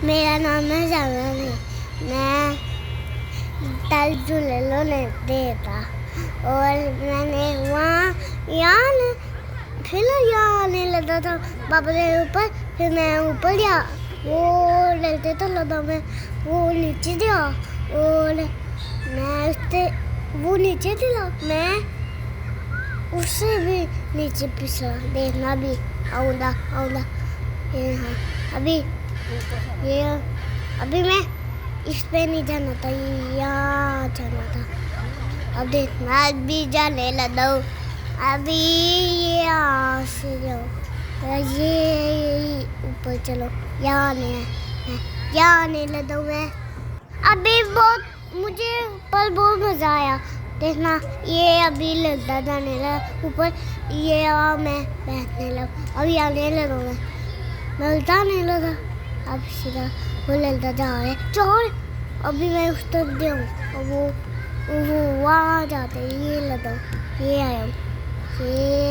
मेरा नाम है जावियान अली। मैं तलजुलेलो ने देता और मैंने वहाँ यहाँ आने लगा था पापा के ऊपर। फिर मैं ऊपर गया, वो डलते तो लगा, मैं वो नीचे गया और मैं उससे वो नीचे दिला, मैं उससे भी नीचे पिछला। देखना भी आऊँगा ये हाँ अभी मैं इस पे नहीं जाना था, यहाँ जाना था। अब देखना अभी जाने लगा हूँ। अभी ये यहाँ से जाओ, ये ऊपर चलो, यहाँ आने लगा हूँ मैं। अभी मुझे ऊपर बहुत मज़ा आया। देखना ये अभी लगता जाने लगा ऊपर, ये मैं बैठने लगा, अभी आने लगा मैं उल्टा नहीं लगा, अब सीधा वो लगता जा रहा है चोर। अभी मैं उस तरफ गया हूँ, वो वहाँ जाते ये लगा, ये आया हूँ, ये